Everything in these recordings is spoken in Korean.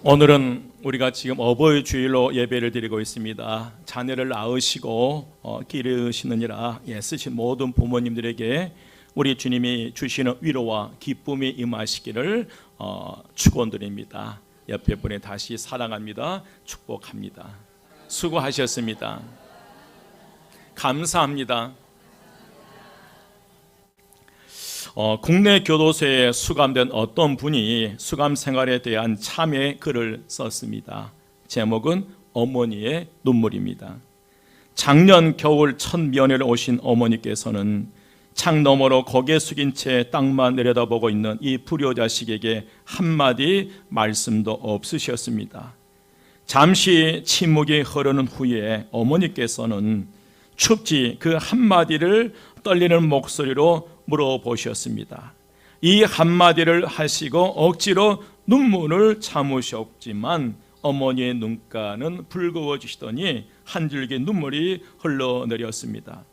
오늘은 우리가 지금 어버이 주일로 예배를 드리고 있습니다. 자녀를 낳으시고 기르시느니라 애쓰신 모든 부모님들에게 우리 주님이 주시는 위로와 기쁨이 임하시기를 축원드립니다. 옆에 분에 다시 사랑합니다. 축복합니다. 수고하셨습니다. 감사합니다. 국내 교도소에 수감된 어떤 분이 수감 생활에 대한 참회 글을 썼습니다. 제목은 어머니의 눈물입니다. 작년 겨울 첫 면회를 오신 어머니께서는 창 너머로 고개 숙인 채 땅만 내려다보고 있는 이 불효자식에게 한마디 말씀도 없으셨습니다. 잠시 침묵이 흐르는 후에 어머니께서는 춥지 그 한마디를 떨리는 목소리로 물어보셨습니다. 이 한마디를 하시고 억지로 눈물을 참으셨지만 어머니의 눈가는 붉어지시더니 한 줄기 눈물이 흘러내렸습니다.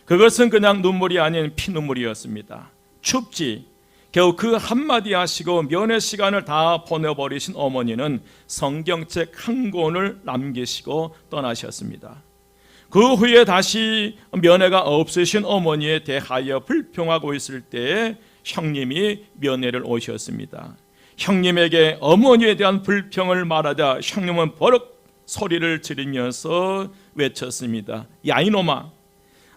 그것은 그냥 눈물이 아닌 피눈물이었습니다. 춥지 겨우 그 한마디 하시고 면회 시간을 다 보내버리신 어머니는 성경책 한 권을 남기시고 떠나셨습니다. 그 후에 다시 면회가 없으신 어머니에 대하여 불평하고 있을 때에 형님이 면회를 오셨습니다. 형님에게 어머니에 대한 불평을 말하자 형님은 버럭 소리를 지르면서 외쳤습니다. 야 이놈아,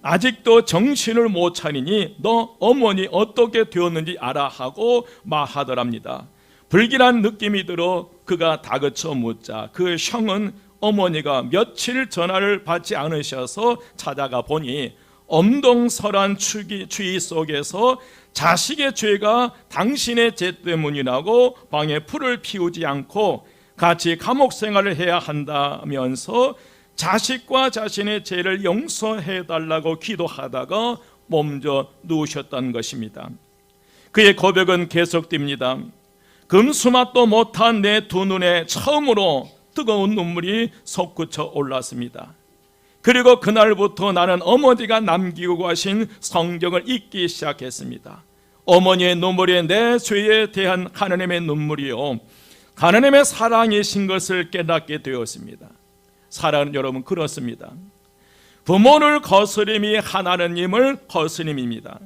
아직도 정신을 못 차리니 너 어머니 어떻게 되었는지 알아 하고 말하더랍니다. 불길한 느낌이 들어 그가 다그쳐 묻자 그 형은 어머니가 며칠 전화를 받지 않으셔서 찾아가 보니 엄동설한 추위 속에서 자식의 죄가 당신의 죄 때문이라고 방에 불을 피우지 않고 같이 감옥 생활을 해야 한다면서 자식과 자신의 죄를 용서해달라고 기도하다가 몸져 누우셨다는 것입니다. 그의 고백은 계속됩니다. 금수맛도 못한 내 두 눈에 처음으로 뜨거운 눈물이 솟구쳐 올랐습니다. 그리고 그날부터 나는 어머니가 남기고 가신 성경을 읽기 시작했습니다. 어머니의 눈물이 내 죄에 대한 하나님의 눈물이요 하나님의 사랑이신 것을 깨닫게 되었습니다. 사랑하는 여러분, 그렇습니다. 부모를 거스림이 하나님을 거스림입니다.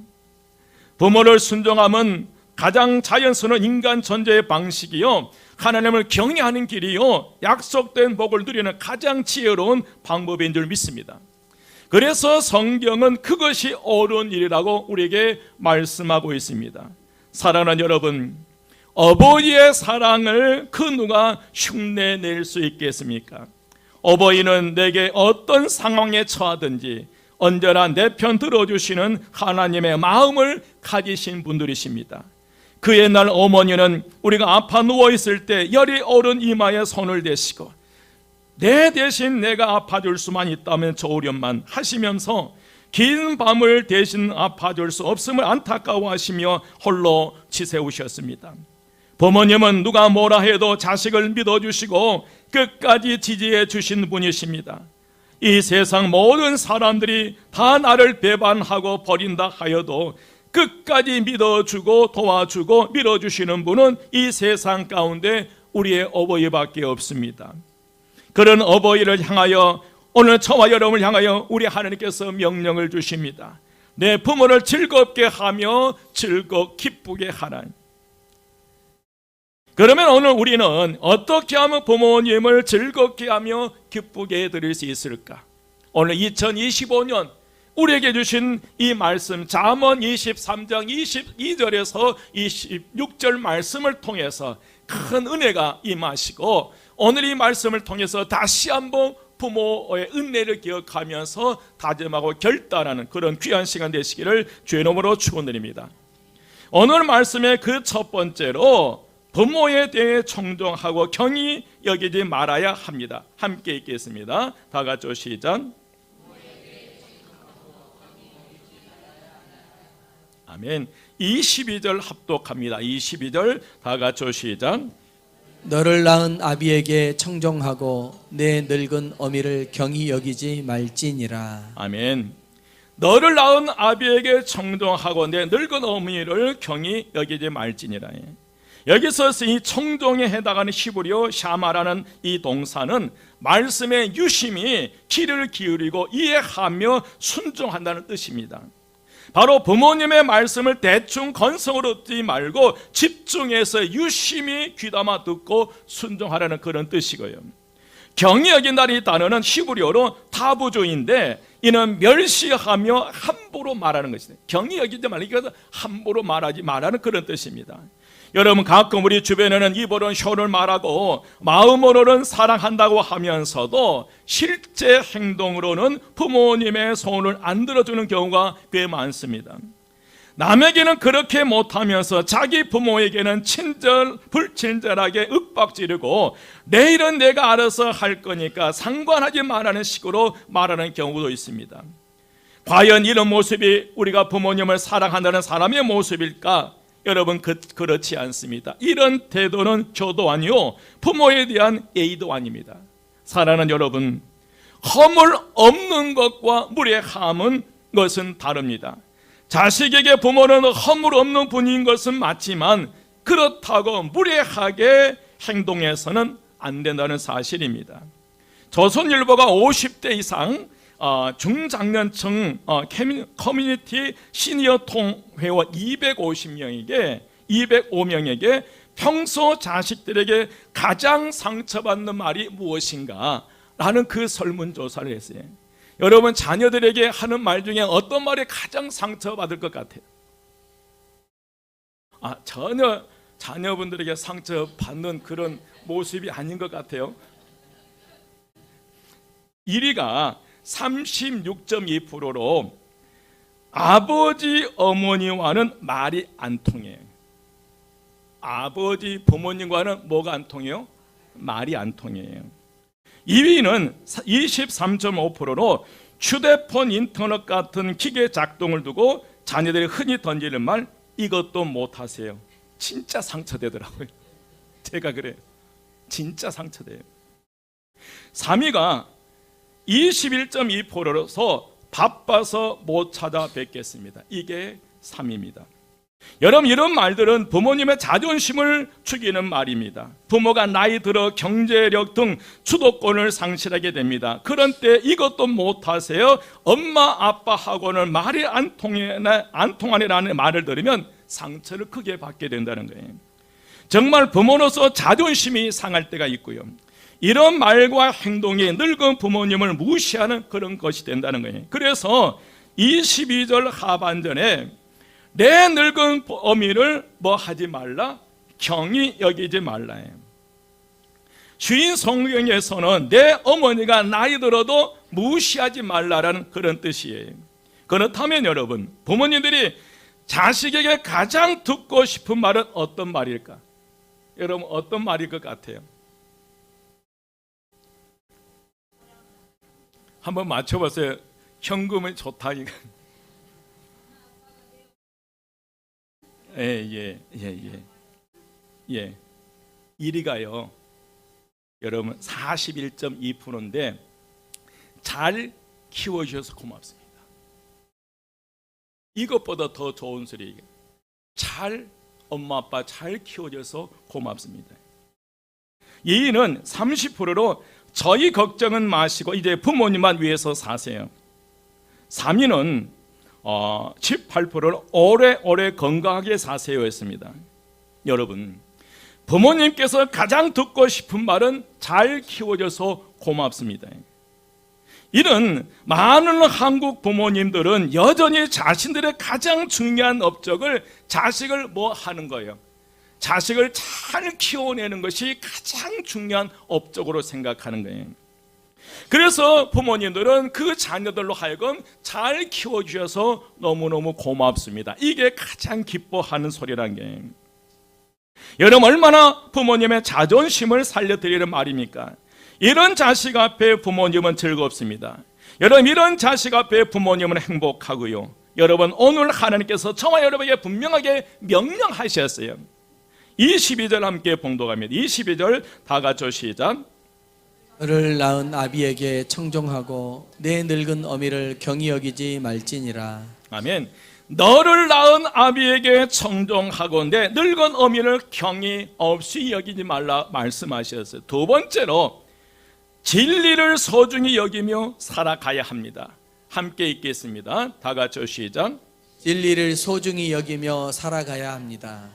부모를 순종함은 가장 자연스러운 인간 존재의 방식이요 하나님을 경외하는 길이요 약속된 복을 누리는 가장 지혜로운 방법인 줄 믿습니다. 그래서 성경은 그것이 옳은 일이라고 우리에게 말씀하고 있습니다. 사랑하는 여러분, 어버이의 사랑을 그 누가 흉내낼 수 있겠습니까? 어버이는 내게 어떤 상황에 처하든지 언제나 내 편 들어주시는 하나님의 마음을 가지신 분들이십니다. 그 옛날 어머니는 우리가 아파 누워있을 때 열이 오른 이마에 손을 대시고 내 대신 내가 아파줄 수만 있다면 좋으련만 하시면서 긴 밤을 대신 아파줄 수 없음을 안타까워하시며 홀로 지새우셨습니다. 부모님은 누가 뭐라 해도 자식을 믿어주시고 끝까지 지지해 주신 분이십니다. 이 세상 모든 사람들이 다 나를 배반하고 버린다 하여도 끝까지 믿어주고 도와주고 밀어주시는 분은 이 세상 가운데 우리의 어버이밖에 없습니다. 그런 어버이를 향하여 오늘 저와 여러분을 향하여 우리 하나님께서 명령을 주십니다. 내 부모를 즐겁게 하며 기쁘게 하라. 그러면 오늘 우리는 어떻게 하면 부모님을 즐겁게 하며 기쁘게 해드릴 수 있을까? 오늘 2025년 우리에게 주신 이 말씀 잠언 23장 22절에서 26절 말씀을 통해서 큰 은혜가 임하시고 오늘 이 말씀을 통해서 다시 한번 부모의 은혜를 기억하면서 다짐하고 결단하는 그런 귀한 시간 되시기를 주의 이름으로 축원드립니다. 오늘 말씀의 그 첫 번째로 부모에 대해 청정하고 경히 여기지 말아야 합니다. 함께 읽겠습니다. 다 같이 시작. 아멘. 22절 합독합니다. 22절 다 같이 시작. 너를 낳은 아비에게 청정하고 내 늙은 어미를 경히 여기지 말지니라. 아멘. 너를 낳은 아비에게 청정하고 내 늙은 어미를 경히 여기지 말지니라. 여기서 이 청종에 해당하는 히브리어 샤마라는 이 동사는 말씀에 유심히 귀를 기울이고 이해하며 순종한다는 뜻입니다. 바로 부모님의 말씀을 대충 건성으로 듣지 말고 집중해서 유심히 귀담아 듣고 순종하라는 그런 뜻이고요. 경히 여긴다는 이 단어는 히브리어로 타부조인데 이는 멸시하며 함부로 말하는 것이다. 경히 여기지 말고 함부로 말하지 말라는 그런 뜻입니다. 여러분, 가끔 우리 주변에는 입으로는 효를 말하고 마음으로는 사랑한다고 하면서도 실제 행동으로는 부모님의 소원을 안 들어주는 경우가 꽤 많습니다. 남에게는 그렇게 못하면서 자기 부모에게는 친절 불친절하게 윽박지르고 내일은 내가 알아서 할 거니까 상관하지 말라는 식으로 말하는 경우도 있습니다. 과연 이런 모습이 우리가 부모님을 사랑한다는 사람의 모습일까? 여러분, 그렇지 않습니다. 이런 태도는 교도 아니요 부모에 대한 예의도 아닙니다. 사랑하는 여러분, 허물 없는 것과 무례함은 것은 다릅니다. 자식에게 부모는 허물 없는 분인 것은 맞지만 그렇다고 무례하게 행동해서는 안 된다는 사실입니다. 조선일보가 50대 이상 중장년층 커뮤니티 시니어 통회원 205명에게 평소 자식들에게 가장 상처받는 말이 무엇인가 라는 그 설문조사를 했어요. 여러분, 자녀들에게 하는 말 중에 어떤 말이 가장 상처받을 것 같아요? 전혀 자녀분들에게 상처받는 그런 모습이 아닌 것 같아요. 1위가 36.2%로 아버지 어머니와는 말이 안 통해요. 아버지 부모님과는 뭐가 안 통해요? 말이 안 통해요. 2위는 23.5%로 휴대폰, 인터넷 같은 기계 작동을 두고 자녀들이 흔히 던지는 말, 이것도 못하세요. 진짜 상처되더라고요. 제가 그래요. 진짜 상처돼요. 3위가 21.2%로서 바빠서 못 찾아뵙겠습니다. 이게 3위입니다. 여러분, 이런 말들은 부모님의 자존심을 죽이는 말입니다. 부모가 나이 들어 경제력 등 주도권을 상실하게 됩니다. 그런 때 이것도 못하세요. 엄마 아빠하고는 말이 안 통하네라는 말을 들으면 상처를 크게 받게 된다는 거예요. 정말 부모로서 자존심이 상할 때가 있고요. 이런 말과 행동이 늙은 부모님을 무시하는 그런 것이 된다는 거예요. 그래서 22절 하반전에 내 늙은 어미를 뭐 하지 말라? 경히 여기지 말라. 주인 성경에서는 내 어머니가 나이 들어도 무시하지 말라라는 그런 뜻이에요. 그렇다면 여러분, 부모님들이 자식에게 가장 듣고 싶은 말은 어떤 말일까? 여러분, 어떤 말일 것 같아요? 한번 맞춰보세요. 현금이 좋다 이거. 예. 1위가요. 여러분 41.2%인데 잘 키워주셔서 고맙습니다. 이것보다 더 좋은 소리. 잘 엄마 아빠 잘 키워줘서 고맙습니다. 2위는 30%로 저희 걱정은 마시고 이제 부모님만 위해서 사세요. 3위는 18%로 오래오래 건강하게 사세요 했습니다. 여러분, 부모님께서 가장 듣고 싶은 말은 잘 키워줘서 고맙습니다. 이는 많은 한국 부모님들은 여전히 자신들의 가장 중요한 업적을 자식을 뭐 하는 거예요? 자식을 잘 키워내는 것이 가장 중요한 업적으로 생각하는 거예요. 그래서 부모님들은 그 자녀들로 하여금 잘 키워주셔서 너무너무 고맙습니다. 이게 가장 기뻐하는 소리란 게, 여러분 얼마나 부모님의 자존심을 살려드리는 말입니까? 이런 자식 앞에 부모님은 즐겁습니다. 여러분, 이런 자식 앞에 부모님은 행복하고요. 여러분, 오늘 하나님께서 저와 여러분에게 분명하게 명령하셨어요. 22절 함께 봉독합니다. 22절 다 같이 시작. 너를 낳은 아비에게 청종하고 내 늙은 어미를 경히 여기지 말지니라. 아멘. 너를 낳은 아비에게 청종하고 내 늙은 어미를 경히 없이 여기지 말라 말씀하셨어요. 두 번째로 진리를 소중히 여기며 살아가야 합니다. 함께 읽겠습니다. 다 같이 시작. 진리를 소중히 여기며 살아가야 합니다.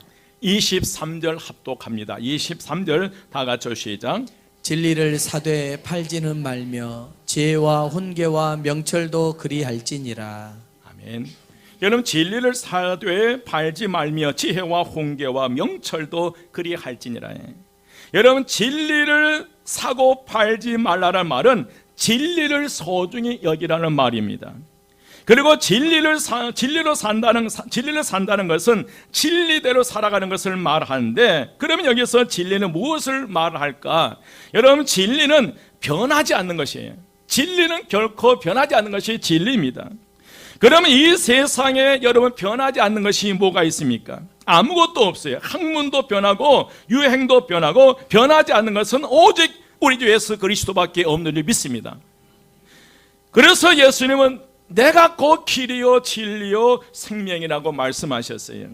23절 합독합니다. 23절 다 같이 시작. 진리를 사되 팔지는 말며 지혜와 훈계와 명철도 그리할지니라. 아멘. 여러분, 진리를 사되 팔지 말며 지혜와 훈계와 명철도 그리할지니라. 여러분, 진리를 사고 팔지 말라는 말은 진리를 소중히 여기라는 말입니다. 그리고 진리를 산다는 것은 진리대로 살아가는 것을 말하는데, 그러면 여기서 진리는 무엇을 말할까? 여러분, 진리는 변하지 않는 것이에요. 진리는 결코 변하지 않는 것이 진리입니다. 그러면 이 세상에 여러분 변하지 않는 것이 뭐가 있습니까? 아무것도 없어요. 학문도 변하고 유행도 변하고 변하지 않는 것은 오직 우리 주 예수 그리스도밖에 없는 줄 믿습니다. 그래서 예수님은 내가 곧 길이요 진리요 생명이라고 말씀하셨어요.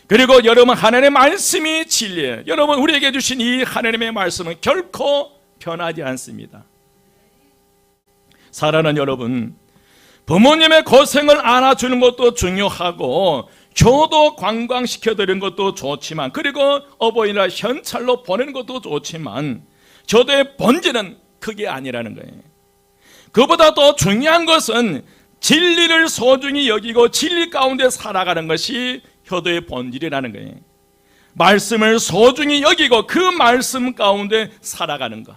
그리고 여러분, 하나님의 말씀이 진리예요. 여러분, 우리에게 주신 이 하나님의 말씀은 결코 변하지 않습니다. 사랑하는 여러분, 부모님의 고생을 안아주는 것도 중요하고 교도 관광시켜드리는 것도 좋지만, 그리고 어버이날 현찰로 보내는 것도 좋지만 교도의 본질은 그게 아니라는 거예요. 그보다 더 중요한 것은 진리를 소중히 여기고 진리 가운데 살아가는 것이 효도의 본질이라는 거예요. 말씀을 소중히 여기고 그 말씀 가운데 살아가는 것.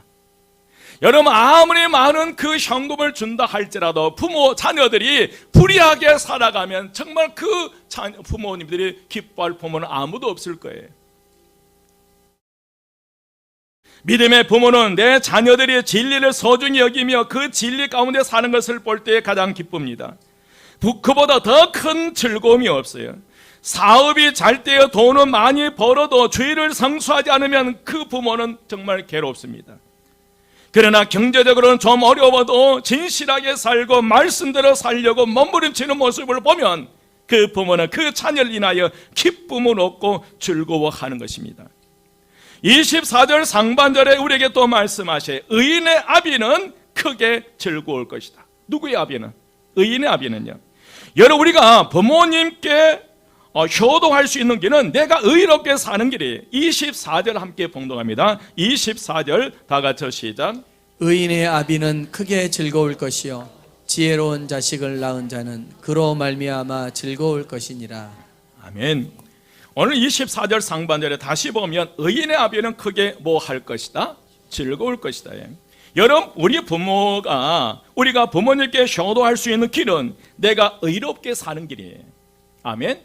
여러분, 아무리 많은 그 현금을 준다 할지라도 부모, 자녀들이 불의하게 살아가면 정말 그 부모님들이 기뻐할 부모는 아무도 없을 거예요. 믿음의 부모는 내 자녀들이 진리를 소중히 여기며 그 진리 가운데 사는 것을 볼 때 가장 기쁩니다. 그보다 더 큰 즐거움이 없어요. 사업이 잘 되어 돈은 많이 벌어도 죄를 성수하지 않으면 그 부모는 정말 괴롭습니다. 그러나 경제적으로는 좀 어려워도 진실하게 살고 말씀대로 살려고 몸부림치는 모습을 보면 그 부모는 그 자녀를 인하여 기쁨을 얻고 즐거워하는 것입니다. 24절 상반절에 우리에게 또 말씀하셔요. 의인의 아비는 크게 즐거울 것이다. 누구의 아비는? 의인의 아비는요, 여러분, 우리가 부모님께 효도할 수 있는 길은 내가 의롭게 사는 길이에요. 24절 함께 봉독합니다. 24절 다 같이 시작. 의인의 아비는 크게 즐거울 것이요 지혜로운 자식을 낳은 자는 그로 말미암아 즐거울 것이니라. 아멘. 오늘 24절 상반절에 다시 보면 의인의 아비는 크게 뭐 할 것이다? 즐거울 것이다. 여러분, 우리가 부모님께 효도할 수 있는 길은 내가 의롭게 사는 길이에요. 아멘.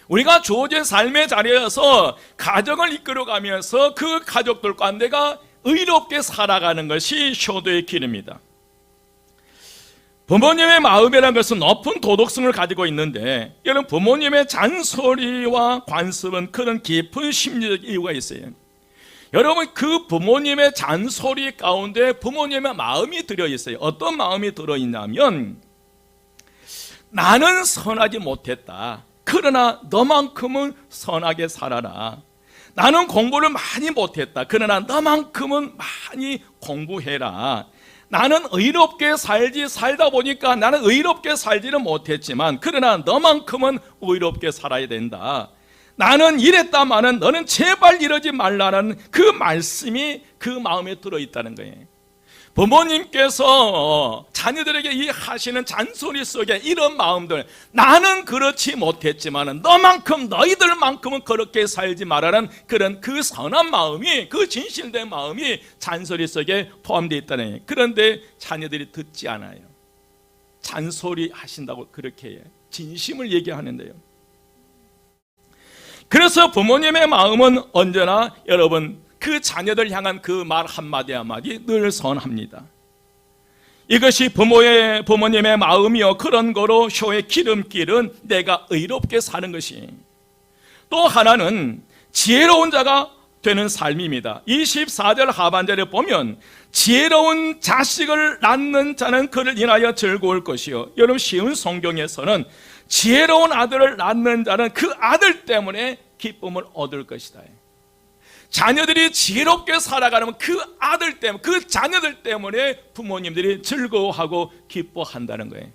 우리가 주어진 삶의 자리에서 가정을 이끌어가면서 그 가족들과 내가 의롭게 살아가는 것이 효도의 길입니다. 부모님의 마음이라는 것은 높은 도덕성을 가지고 있는데, 여러분, 부모님의 잔소리와 관습은 그런 깊은 심리적 이유가 있어요. 여러분, 그 부모님의 잔소리 가운데 부모님의 마음이 들어있어요. 어떤 마음이 들어있냐면, 나는 선하지 못했다. 그러나 너만큼은 선하게 살아라. 나는 공부를 많이 못했다. 그러나 너만큼은 많이 공부해라. 나는 의롭게 살다 보니까 나는 의롭게 살지는 못했지만 그러나 너만큼은 의롭게 살아야 된다. 나는 이랬다마는 너는 제발 이러지 말라는 그 말씀이 그 마음에 들어있다는 거예요. 부모님께서 자녀들에게 이 하시는 잔소리 속에 이런 마음들, 나는 그렇지 못했지만 너희들만큼은 그렇게 살지 말라는 그런 그 선한 마음이, 그 진실된 마음이 잔소리 속에 포함되어 있다는 거예요. 그런데 자녀들이 듣지 않아요. 잔소리 하신다고 그렇게 해요. 진심을 얘기하는데요. 그래서 부모님의 마음은 언제나 여러분 그 자녀들 향한 그 말 한마디 한마디 늘 선합니다. 이것이 부모님의 마음이요, 그런 거로 효의 기름길은 내가 의롭게 사는 것이. 또 하나는 지혜로운 자가 되는 삶입니다. 24절 하반절에 보면 지혜로운 자식을 낳는 자는 그를 인하여 즐거울 것이요. 여러분, 쉬운 성경에서는 지혜로운 아들을 낳는 자는 그 아들 때문에 기쁨을 얻을 것이다. 자녀들이 지혜롭게 살아가려면 그 아들 때문에, 그 자녀들 때문에 부모님들이 즐거워하고 기뻐한다는 거예요.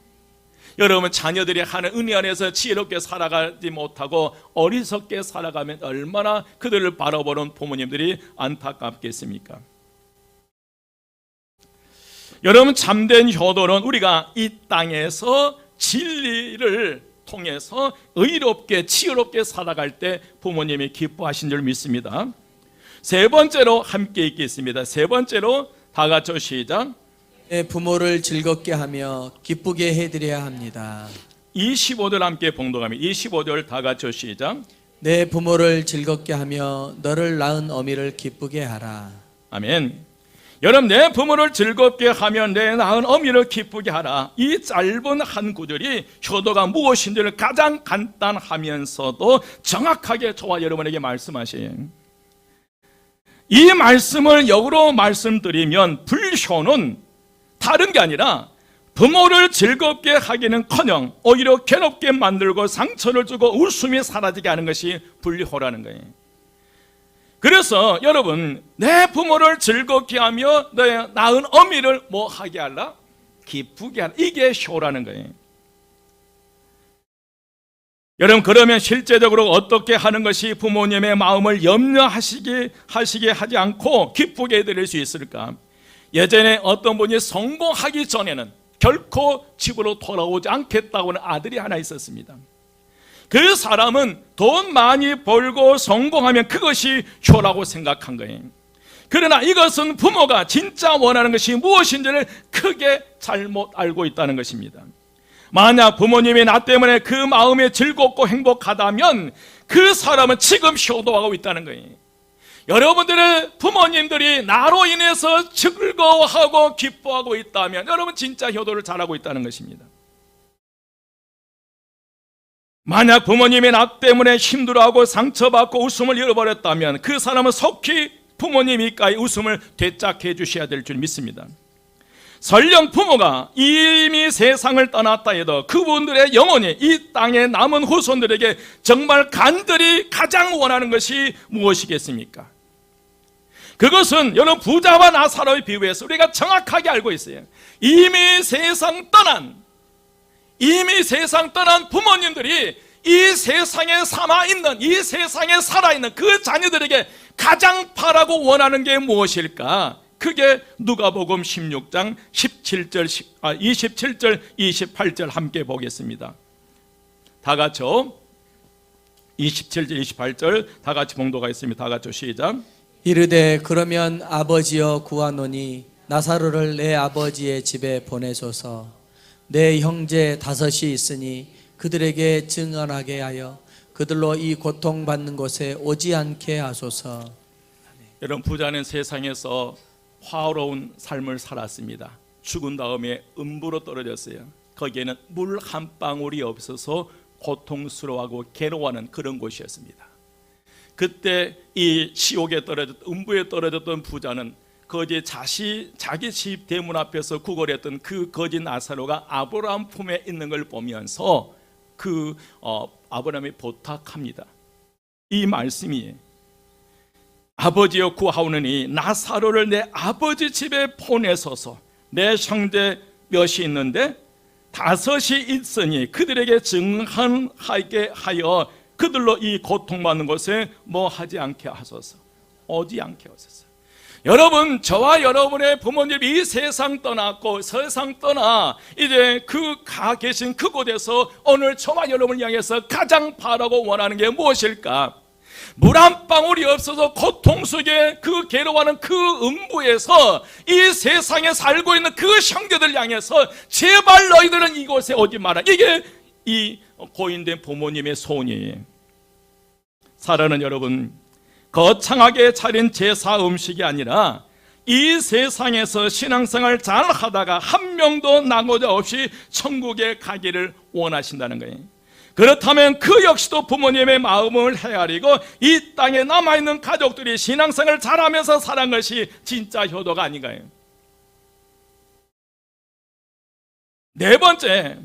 여러분, 자녀들이 하는 은혜 안에서 지혜롭게 살아가지 못하고 어리석게 살아가면 얼마나 그들을 바라보는 부모님들이 안타깝겠습니까? 여러분, 참된 효도는 우리가 이 땅에서 진리를 통해서 의롭게 지혜롭게 살아갈 때 부모님이 기뻐하신 줄 믿습니다. 세 번째로 함께 읽겠습니다. 세 번째로 다 같이 시작. 내 부모를 즐겁게 하며 기쁘게 해드려야 합니다. 25절 함께 봉독합니다. 25절 다 같이 시작. 내 부모를 즐겁게 하며 너를 낳은 어미를 기쁘게 하라. 아멘. 여러분, 내 부모를 즐겁게 하며 내 낳은 어미를 기쁘게 하라. 이 짧은 한 구절이 효도가 무엇인지를 가장 간단하면서도 정확하게 저와 여러분에게 말씀하셔요. 이 말씀을 역으로 말씀드리면 불효는 다른 게 아니라 부모를 즐겁게 하기는커녕 오히려 괴롭게 만들고 상처를 주고 웃음이 사라지게 하는 것이 불효라는 거예요. 그래서 여러분, 내 부모를 즐겁게 하며 내 낳은 어미를 뭐 하게 하라? 기쁘게 하라. 이게 효라는 거예요. 여러분, 그러면 실제적으로 어떻게 하는 것이 부모님의 마음을 염려하시게 하지 않고 기쁘게 해드릴 수 있을까? 예전에 어떤 분이 성공하기 전에는 결코 집으로 돌아오지 않겠다고 하는 아들이 하나 있었습니다. 그 사람은 돈 많이 벌고 성공하면 그것이 효라고 생각한 거예요. 그러나 이것은 부모가 진짜 원하는 것이 무엇인지를 크게 잘못 알고 있다는 것입니다. 만약 부모님이 나 때문에 그 마음이 즐겁고 행복하다면 그 사람은 지금 효도하고 있다는 거예요. 여러분들의 부모님들이 나로 인해서 즐거워하고 기뻐하고 있다면 여러분 진짜 효도를 잘하고 있다는 것입니다. 만약 부모님이 나 때문에 힘들어하고 상처받고 웃음을 잃어버렸다면 그 사람은 속히 부모님이 웃음을 되찾게 해주셔야 될 줄 믿습니다. 설령 부모가 이미 세상을 떠났다 해도 그분들의 영혼이 이 땅에 남은 후손들에게 정말 간절히 가장 원하는 것이 무엇이겠습니까? 그것은 여러분, 부자와 나사로의 비유에서 우리가 정확하게 알고 있어요. 이미 세상 떠난 부모님들이 이 세상에 살아있는, 이 세상에 살아있는 그 자녀들에게 가장 바라고 원하는 게 무엇일까? 그게 누가복음 16장 27절 28절 함께 보겠습니다. 다 같이요. 27절 28절 다 같이 봉독하겠습니다. 다 같이 시작. 이르되 그러면 아버지여 구하노니 나사로를 내 아버지의 집에 보내소서. 내 형제 5이 있으니 그들에게 증언하게 하여 그들로 이 고통받는 곳에 오지 않게 하소서. 여러분, 부자는 세상에서 화로운 삶을 살았습니다. 죽은 다음에 음부로 떨어졌어요. 거기에는 물 한 방울이 없어서 고통스러워하고 괴로워하는 그런 곳이었습니다. 그때 이 지옥에 음부에 떨어졌던 부자는 거기 자기 집 대문 앞에서 구걸했던 그 거지 나사로가 아브라함 품에 있는 걸 보면서 아브라함이 부탁합니다. 이 말씀이 아버지여 구하오느니 나사로를 내 아버지 집에 보내소서. 내 형제 몇이 있는데 5이 있으니 그들에게 증언하게 하여 그들로 이 고통받는 곳에 뭐 하지 않게 하소서. 오지 않게 하소서. 여러분, 저와 여러분의 부모님이 이 세상 떠났고 세상 떠나 이제 가 계신 그곳에서 오늘 저와 여러분을 향해서 가장 바라고 원하는 게 무엇일까? 물 한 방울이 없어서 고통 속에 그 괴로워하는 그 음부에서 이 세상에 살고 있는 그 형제들 향해서 제발 너희들은 이곳에 오지 마라. 이게 이 고인된 부모님의 소원이에요. 사랑하는 여러분, 거창하게 차린 제사 음식이 아니라 이 세상에서 신앙생활 잘 하다가 한 명도 낙오자 없이 천국에 가기를 원하신다는 거예요. 그렇다면 그 역시도 부모님의 마음을 헤아리고 이 땅에 남아있는 가족들이 신앙생활을 잘하면서 살아간 것이 진짜 효도가 아닌가요? 네 번째,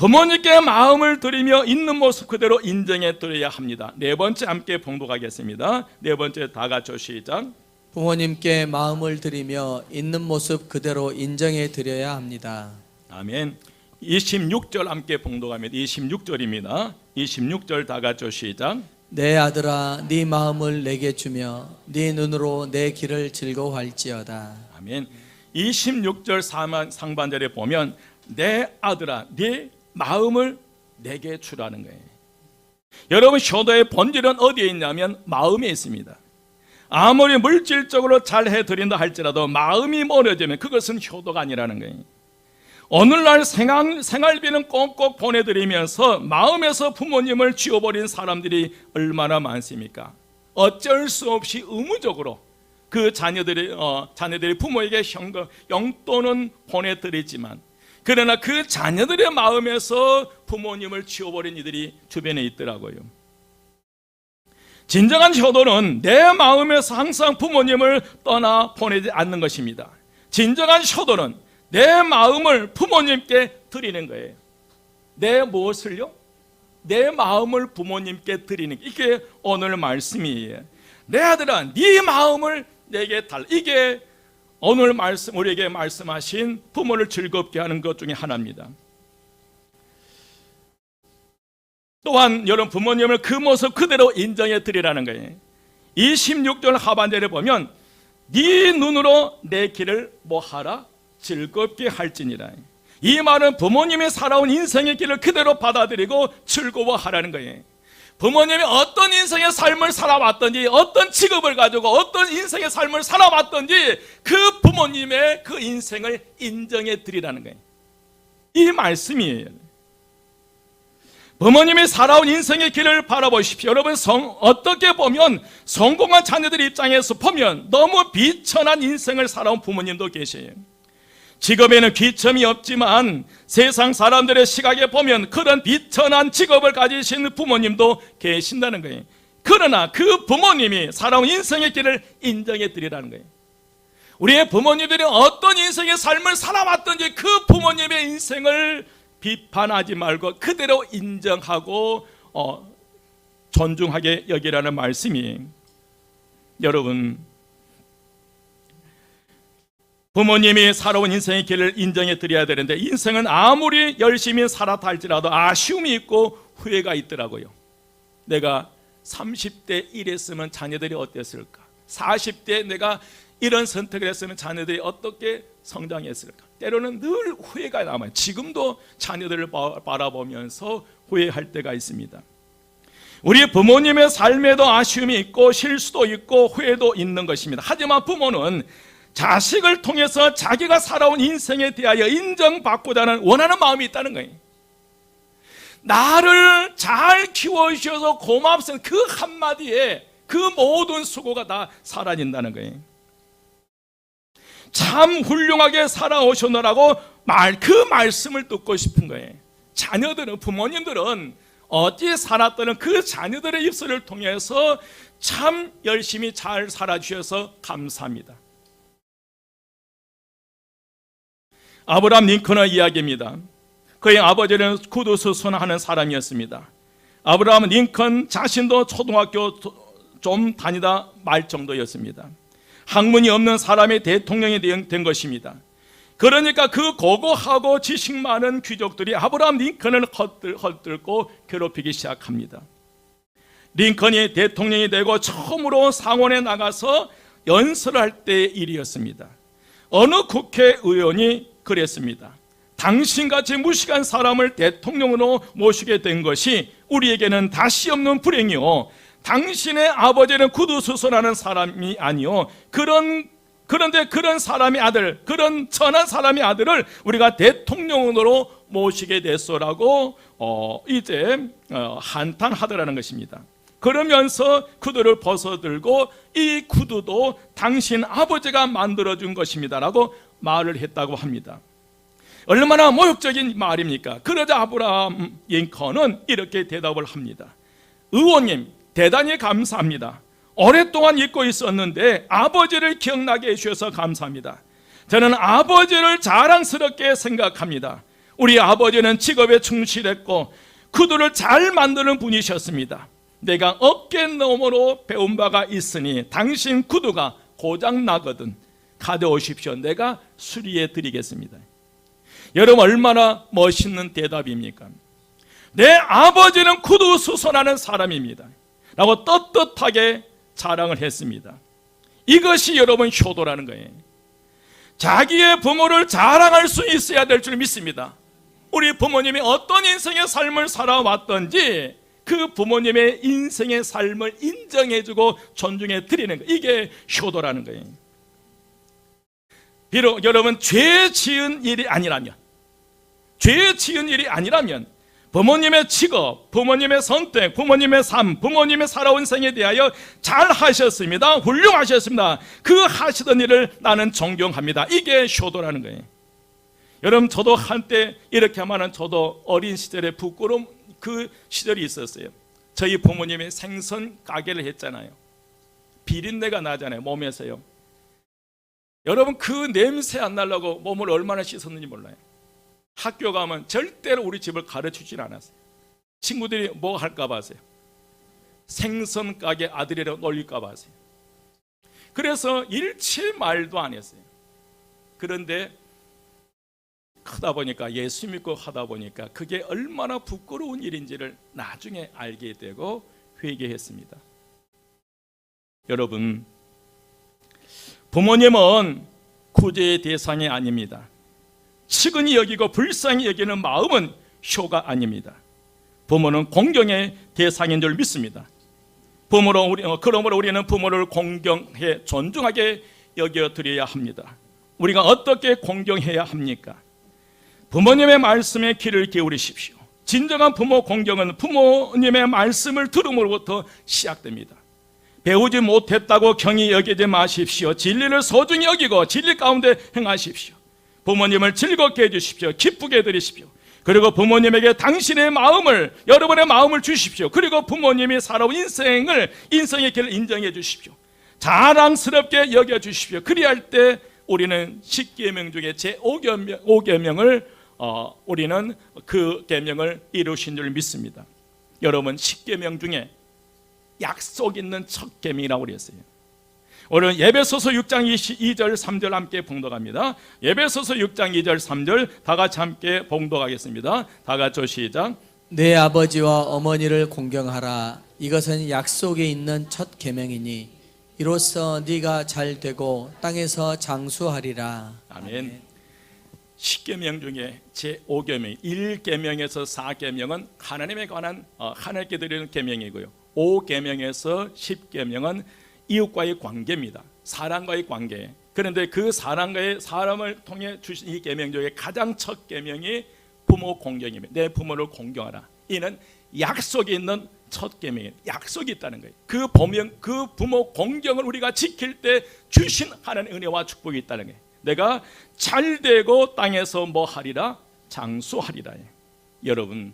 부모님께 마음을 드리며 있는 모습 그대로 인정해 드려야 합니다. 네 번째 함께 봉독하겠습니다. 네 번째 다 같이 시작. 부모님께 마음을 드리며 있는 모습 그대로 인정해 드려야 합니다. 아멘. 26절 함께 봉독합니다. 26절입니다. 26절 다 같이 시작. 내 아들아 네 마음을 내게 주며 네 눈으로 내 길을 즐거워할지어다. 아멘. 26절 상반절에 보면 내 아들아 네 마음을 내게 주라는 거예요. 여러분 효도의 본질은 어디에 있냐면 마음에 있습니다. 아무리 물질적으로 잘 해드린다 할지라도 마음이 멀어지면 그것은 효도가 아니라는 거예요. 오늘날 생활비는 꼭꼭 보내드리면서 마음에서 부모님을 지워버린 사람들이 얼마나 많습니까? 어쩔 수 없이 의무적으로 그 자녀들이 부모에게 용돈은 보내드리지만 그러나 그 자녀들의 마음에서 부모님을 지워버린 이들이 주변에 있더라고요. 진정한 효도는 내 마음에서 항상 부모님을 떠나 보내지 않는 것입니다. 진정한 효도는 내 마음을 부모님께 드리는 거예요. 내 무엇을요? 내 마음을 부모님께 드리는 게 이게 오늘 말씀이에요. 내 아들아 네 마음을 내게 달라. 이게 오늘 우리에게 말씀하신 부모를 즐겁게 하는 것 중에 하나입니다. 또한 여러분 부모님을 그 모습 그대로 인정해 드리라는 거예요. 26절 하반절에 보면 네 눈으로 내 길을 뭐하라? 즐겁게 할지니라. 이 말은 부모님이 살아온 인생의 길을 그대로 받아들이고 즐거워하라는 거예요. 부모님이 어떤 인생의 삶을 살아왔든지 어떤 직업을 가지고 어떤 인생의 삶을 살아왔든지 그 부모님의 그 인생을 인정해 드리라는 거예요. 이 말씀이에요. 부모님이 살아온 인생의 길을 바라보십시오. 여러분 어떻게 보면 성공한 자녀들 입장에서 보면 너무 비천한 인생을 살아온 부모님도 계세요. 직업에는 귀점이 없지만 세상 사람들의 시각에 보면 그런 비천한 직업을 가지신 부모님도 계신다는 거예요. 그러나 그 부모님이 살아온 인생의 길을 인정해 드리라는 거예요. 우리의 부모님들이 어떤 인생의 삶을 살아왔든지 그 부모님의 인생을 비판하지 말고 그대로 인정하고 존중하게 여기라는 말씀이 여러분 부모님이 살아온 인생의 길을 인정해 드려야 되는데 인생은 아무리 열심히 살았다 할지라도 아쉬움이 있고 후회가 있더라고요. 내가 30대 이랬으면 자녀들이 어땠을까? 40대 내가 이런 선택을 했으면 자녀들이 어떻게 성장했을까? 때로는 늘 후회가 남아요. 지금도 자녀들을 바라보면서 후회할 때가 있습니다. 우리 부모님의 삶에도 아쉬움이 있고 실수도 있고 후회도 있는 것입니다. 하지만 부모는 자식을 통해서 자기가 살아온 인생에 대하여 인정받고자 하는 원하는 마음이 있다는 거예요. 나를 잘 키워주셔서 고맙습니다. 그 한마디에 그 모든 수고가 다 사라진다는 거예요. 참 훌륭하게 살아오셨노라고 그 말씀을 듣고 싶은 거예요. 자녀들은 부모님들은 어찌 살았던 그 자녀들의 입술을 통해서 참 열심히 잘 살아주셔서 감사합니다. 아브라함 링컨의 이야기입니다. 그의 아버지는 구두 수선하는 사람이었습니다. 아브라함 링컨 자신도 초등학교 좀 다니다 말 정도였습니다. 학문이 없는 사람이 대통령이 된 것입니다. 그러니까 그 고고하고 지식 많은 귀족들이 아브라함 링컨을 헛들고 괴롭히기 시작합니다. 링컨이 대통령이 되고 처음으로 상원에 나가서 연설할 때의 일이었습니다. 어느 국회의원이 그랬습니다. 당신같이 무식한 사람을 대통령으로 모시게 된 것이 우리에게는 다시 없는 불행이요, 당신의 아버지는 구두수선하는 사람이 아니요, 그런데 그런 사람의 아들, 그런 천한 사람의 아들을 우리가 대통령으로 모시게 됐소라고 이제 한탄하더라는 것입니다. 그러면서 구두를 벗어들고 이 구두도 당신 아버지가 만들어준 것입니다라고 말을 했다고 합니다. 얼마나 모욕적인 말입니까? 그러자 아브라함 링컨은 이렇게 대답을 합니다. 의원님, 대단히 감사합니다. 오랫동안 잊고 있었는데 아버지를 기억나게 해주셔서 감사합니다. 저는 아버지를 자랑스럽게 생각합니다. 우리 아버지는 직업에 충실했고 구두를 잘 만드는 분이셨습니다. 내가 어깨 너머로 배운 바가 있으니 당신 구두가 고장 나거든 가져오십시오. 내가 수리해 드리겠습니다. 여러분 얼마나 멋있는 대답입니까? 내 아버지는 구두 수선하는 사람입니다 라고 떳떳하게 자랑을 했습니다. 이것이 여러분 효도라는 거예요. 자기의 부모를 자랑할 수 있어야 될 줄 믿습니다. 우리 부모님이 어떤 인생의 삶을 살아왔던지 그 부모님의 인생의 삶을 인정해주고 존중해 드리는 거, 이게 효도라는 거예요. 비록 여러분 죄 지은 일이 아니라면 부모님의 직업, 부모님의 선택, 부모님의 삶, 부모님의 살아온 생에 대하여 잘 하셨습니다. 훌륭하셨습니다. 그 하시던 일을 나는 존경합니다. 이게 효도라는 거예요. 여러분 저도 한때 이렇게 하면 저도 어린 시절에 부끄러움 그 시절이 있었어요. 저희 부모님이 생선 가게를 했잖아요. 비린내가 나잖아요, 몸에서요. 여러분 그 냄새 안 나려고 몸을 얼마나 씻었는지 몰라요. 학교 가면 절대로 우리 집을 가르치질 않았어요. 친구들이 뭐 할까 봐서요. 생선 가게 아들이라고 놀릴까 봐서요. 그래서 일체 말도 안 했어요. 그런데 크다 보니까 예수 믿고 하다 보니까 그게 얼마나 부끄러운 일인지를 나중에 알게 되고 회개했습니다. 여러분 부모님은 구제의 대상이 아닙니다. 측은히 여기고 불쌍히 여기는 마음은 효가 아닙니다. 부모는 공경의 대상인 줄 믿습니다. 그러므로 우리는 부모를 공경해 존중하게 여겨드려야 합니다. 우리가 어떻게 공경해야 합니까? 부모님의 말씀에 귀를 기울이십시오. 진정한 부모 공경은 부모님의 말씀을 들음으로부터 시작됩니다. 배우지 못했다고 경히 여기지 마십시오. 진리를 소중히 여기고 진리 가운데 행하십시오. 부모님을 즐겁게 해주십시오. 기쁘게 해드리십시오. 그리고 부모님에게 당신의 마음을, 여러분의 마음을 주십시오. 그리고 부모님이 살아온 인생의 길을 인정해 주십시오. 자랑스럽게 여겨주십시오. 그리할 때 우리는 10계명 중에 제5계명을 우리는 그 계명을 이루신 줄 믿습니다. 여러분 10계명 중에 약속 있는 첫 계명이라고 그랬어요. 오늘 예배소서 6장 2절 3절 함께 봉독합니다. 예배소서 6장 2절 3절 다 같이 함께 봉독하겠습니다. 다 같이 시작. 내 아버지와 어머니를 공경하라. 이것은 약속에 있는 첫 계명이니 이로써 네가 잘 되고 땅에서 장수하리라. 아멘. 10계명 중에 제5계명 1계명에서 4계명은 하나님에 관한 하나님께 드리는 계명이고요. 5계명에서 10계명은 이웃과의 관계입니다. 사람과의 관계. 그런데 그 사람을 통해 주신 이 계명 중에 가장 첫 계명이 부모 공경입니다. 내 부모를 공경하라. 이는 약속이 있는 첫 계명이에요. 약속이 있다는 거예요. 그 부모 공경을 우리가 지킬 때 주신 하나님의 은혜와 축복이 있다는 거예요. 내가 잘 되고 땅에서 뭐 하리라? 장수하리라. 여러분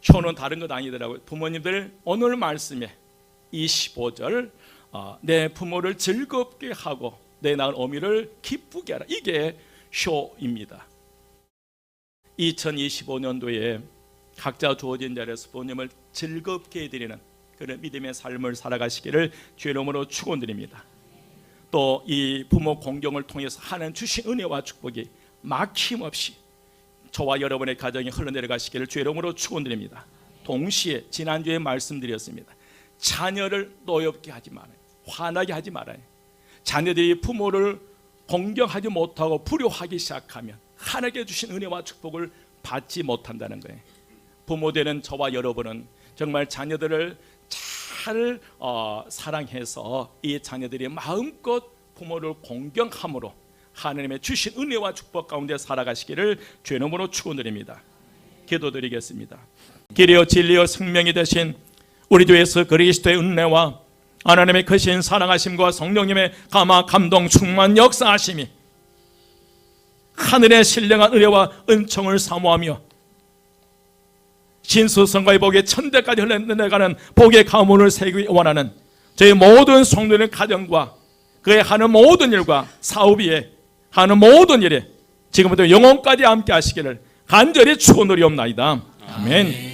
효는 다른 것 아니더라고요. 부모님들 오늘 말씀에 25절 내 부모를 즐겁게 하고 내 낳은 어미를 기쁘게 하라. 이게 효입니다. 2025년도에 각자 주어진 자리에서 부모님을 즐겁게 해드리는 그런 믿음의 삶을 살아가시기를 주의 이름으로 축원드립니다. 또 이 부모 공경을 통해서 하나님 주신 은혜와 축복이 막힘없이 저와 여러분의 가정에 흘러내려가시기를 주의 이름으로 축원드립니다. 동시에 지난주에 말씀드렸습니다. 자녀를 노엽게 하지 말아요. 화나게 하지 말아요. 자녀들이 부모를 공경하지 못하고 불효하기 시작하면 하나님께 주신 은혜와 축복을 받지 못한다는 거예요. 부모되는 저와 여러분은 정말 자녀들을 잘 사랑해서 이 자녀들이 마음껏 부모를 공경함으로 하나님의 주신 은혜와 축복 가운데 살아가시기를 주의 이름으로 축원드립니다. 기도드리겠습니다. 길이요 진리요 생명이 되신 우리 주 예수 그리스도의 은혜와 하나님의 크신 사랑하심과 성령님의 감화 감동 충만 역사하심이 하늘의 신령한 은혜와 은총을 사모하며 신수성과의 복의 천대까지 흘러내려가는 복의 가문을 세우기 원하는 저희 모든 성도의 가정과 그의 하는 모든 일과 사업 위에 하는 모든 일에 지금부터 영혼까지 함께 하시기를 간절히 축원드리옵나이다. 아멘.